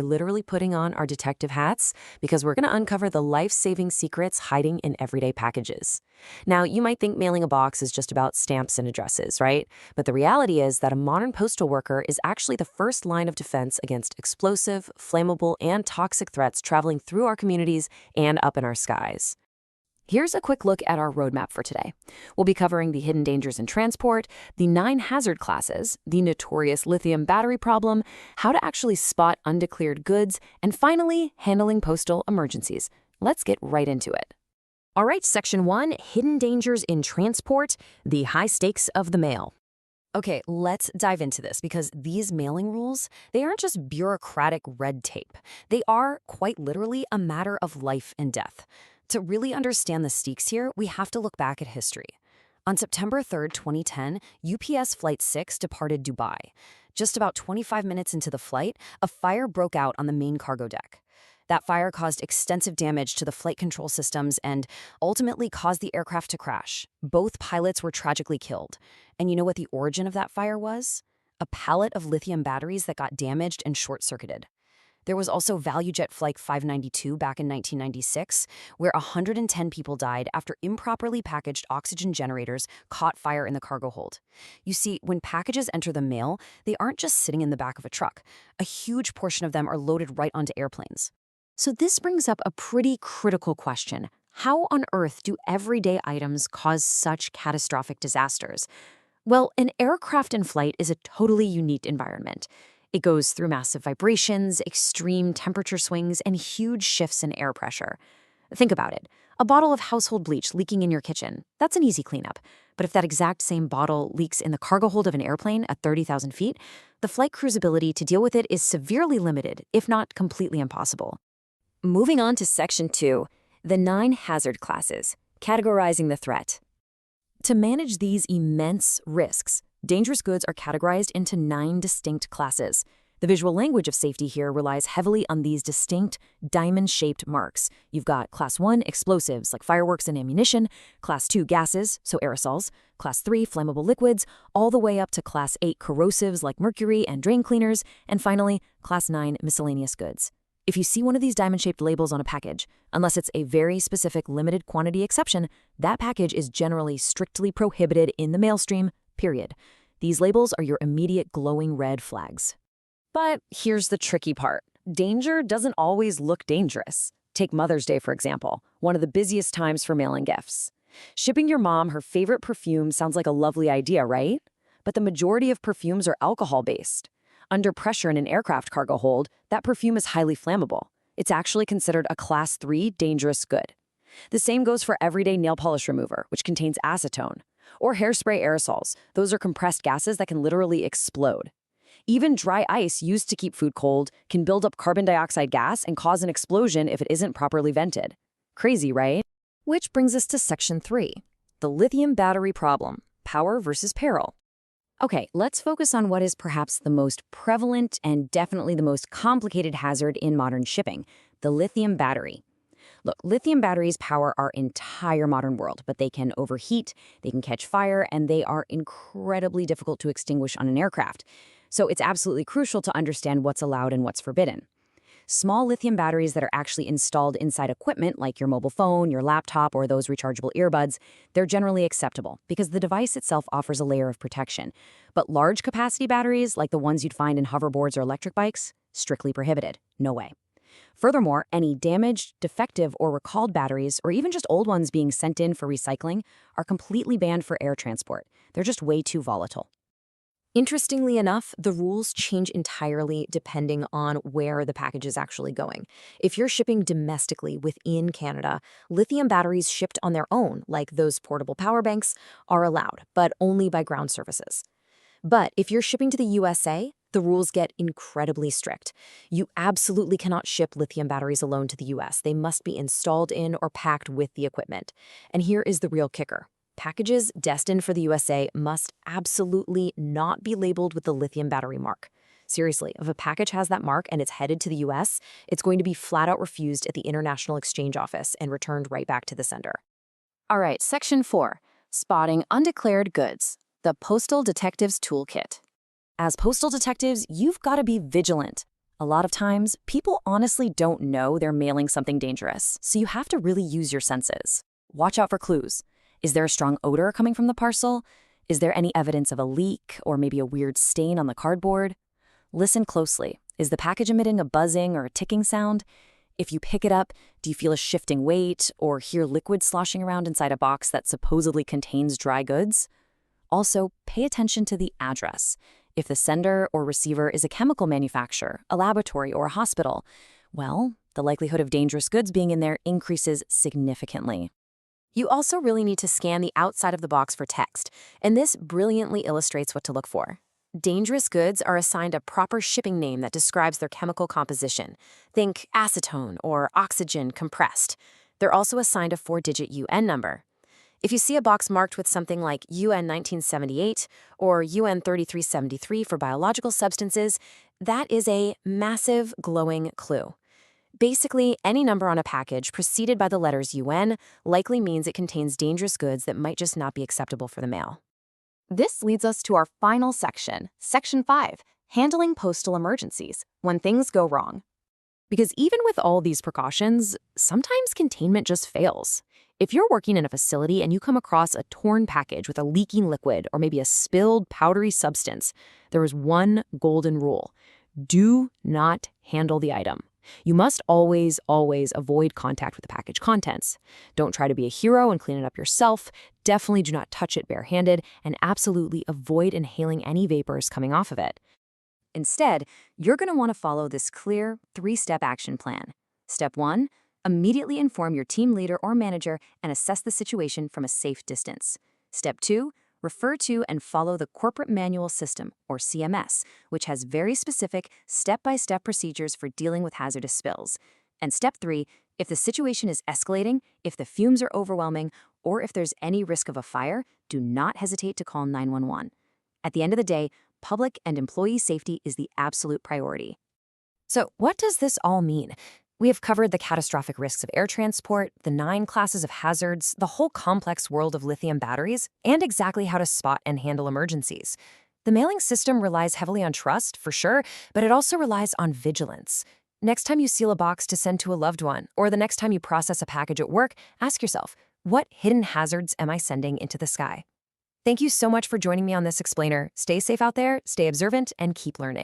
We're literally putting on our detective hats because we're going to uncover the life-saving secrets hiding in everyday packages. Now, you might think mailing a box is just about stamps and addresses, right? But the reality is that a modern postal worker is actually the first line of defense against explosive, flammable, and toxic threats traveling through our communities and up in our skies. Here's a quick look at our roadmap for today. We'll be covering the hidden dangers in transport, the 9 hazard classes, the notorious lithium battery problem, how to actually spot undeclared goods, and finally, handling postal emergencies. Let's get right into it. All right, Section 1, Hidden Dangers in Transport, the high stakes of the mail. Okay, let's dive into this because these mailing rules, they aren't just bureaucratic red tape. They are, quite literally, a matter of life and death. To really understand the stakes here, we have to look back at history. On September 3rd, 2010, UPS Flight 6 departed Dubai. Just about 25 minutes into the flight, a fire broke out on the main cargo deck. That fire caused extensive damage to the flight control systems and ultimately caused the aircraft to crash. Both pilots were tragically killed. And you know what the origin of that fire was? A pallet of lithium batteries that got damaged and short-circuited. There was also ValueJet Flight 592 back in 1996, where 110 people died after improperly packaged oxygen generators caught fire in the cargo hold. You see, when packages enter the mail, they aren't just sitting in the back of a truck. A huge portion of them are loaded right onto airplanes. So this brings up a pretty critical question. How on earth do everyday items cause such catastrophic disasters? Well, an aircraft in flight is a totally unique environment. It goes through massive vibrations, extreme temperature swings, and huge shifts in air pressure. Think about it. A bottle of household bleach leaking in your kitchen, that's an easy cleanup. But if that exact same bottle leaks in the cargo hold of an airplane at 30,000 feet, the flight crew's ability to deal with it is severely limited, if not completely impossible. Moving on to Section 2, the 9 hazard classes, categorizing the threat. To manage these immense risks, dangerous goods are categorized into 9 distinct classes. The visual language of safety here relies heavily on these distinct, diamond-shaped marks. You've got Class 1 explosives, like fireworks and ammunition, Class 2 gases, so aerosols, Class 3 flammable liquids, all the way up to Class 8 corrosives like mercury and drain cleaners, and finally, Class 9 miscellaneous goods. If you see one of these diamond-shaped labels on a package, unless it's a very specific limited quantity exception, that package is generally strictly prohibited in the mail stream, period. These labels are your immediate glowing red flags. But here's the tricky part. Danger doesn't always look dangerous. Take Mother's Day, for example, one of the busiest times for mailing gifts. Shipping your mom her favorite perfume sounds like a lovely idea, right? But the majority of perfumes are alcohol-based. Under pressure in an aircraft cargo hold, that perfume is highly flammable. It's actually considered a Class 3 dangerous good. The same goes for everyday nail polish remover, which contains acetone. Or hairspray aerosols. Those are compressed gases that can literally explode. Even dry ice used to keep food cold can build up carbon dioxide gas and cause an explosion if it isn't properly vented. Crazy, right? Which brings us to Section 3, the lithium battery problem, power versus peril. Okay, let's focus on what is perhaps the most prevalent and definitely the most complicated hazard in modern shipping, the lithium battery. Look, lithium batteries power our entire modern world, but they can overheat, they can catch fire, and they are incredibly difficult to extinguish on an aircraft. So it's absolutely crucial to understand what's allowed and what's forbidden. Small lithium batteries that are actually installed inside equipment, like your mobile phone, your laptop, or those rechargeable earbuds, they're generally acceptable because the device itself offers a layer of protection. But large capacity batteries, like the ones you'd find in hoverboards or electric bikes, strictly prohibited. No way. Furthermore, any damaged, defective, or recalled batteries, or even just old ones being sent in for recycling, are completely banned for air transport. They're just way too volatile. Interestingly enough, the rules change entirely depending on where the package is actually going. If you're shipping domestically within Canada, lithium batteries shipped on their own, like those portable power banks, are allowed, but only by ground services. But if you're shipping to the USA, the rules get incredibly strict. You absolutely cannot ship lithium batteries alone to the US. They must be installed in or packed with the equipment. And here is the real kicker. Packages destined for the USA must absolutely not be labeled with the lithium battery mark. Seriously, if a package has that mark and it's headed to the US, it's going to be flat out refused at the International Exchange Office and returned right back to the sender. All right, Section 4, Spotting Undeclared Goods, the Postal Detective's Toolkit. As postal detectives, you've got to be vigilant. A lot of times, people honestly don't know they're mailing something dangerous, so you have to really use your senses. Watch out for clues. Is there a strong odor coming from the parcel? Is there any evidence of a leak or maybe a weird stain on the cardboard? Listen closely. Is the package emitting a buzzing or a ticking sound? If you pick it up, do you feel a shifting weight or hear liquid sloshing around inside a box that supposedly contains dry goods? Also, pay attention to the address. If the sender or receiver is a chemical manufacturer, a laboratory, or a hospital, well, the likelihood of dangerous goods being in there increases significantly. You also really need to scan the outside of the box for text, and this brilliantly illustrates what to look for. Dangerous goods are assigned a proper shipping name that describes their chemical composition. Think acetone or oxygen compressed. They're also assigned a 4-digit UN number. If you see a box marked with something like UN 1978 or UN 3373 for biological substances, that is a massive glowing clue. Basically, any number on a package preceded by the letters UN likely means it contains dangerous goods that might just not be acceptable for the mail. This leads us to our final section, Section 5, Handling Postal Emergencies, when things go wrong. Because even with all these precautions, sometimes containment just fails. If you're working in a facility and you come across a torn package with a leaking liquid or maybe a spilled powdery substance, there is one golden rule. Do not handle the item. You must always avoid contact with the package contents. Don't try to be a hero and clean it up yourself. Definitely do not touch it barehanded, and absolutely avoid inhaling any vapors coming off of it. Instead, you're going to want to follow this clear 3-step action plan. Step 1, immediately inform your team leader or manager and assess the situation from a safe distance. Step 2, refer to and follow the Corporate Manual System, or CMS, which has very specific step-by-step procedures for dealing with hazardous spills. And Step 3, if the situation is escalating, if the fumes are overwhelming, or if there's any risk of a fire, do not hesitate to call 911. At the end of the day, public and employee safety is the absolute priority. So what does this all mean? We have covered the catastrophic risks of air transport, the 9 classes of hazards, the whole complex world of lithium batteries, and exactly how to spot and handle emergencies. The mailing system relies heavily on trust, for sure, but it also relies on vigilance. Next time you seal a box to send to a loved one, or the next time you process a package at work, ask yourself, what hidden hazards am I sending into the sky? Thank you so much for joining me on this explainer. Stay safe out there, stay observant, and keep learning.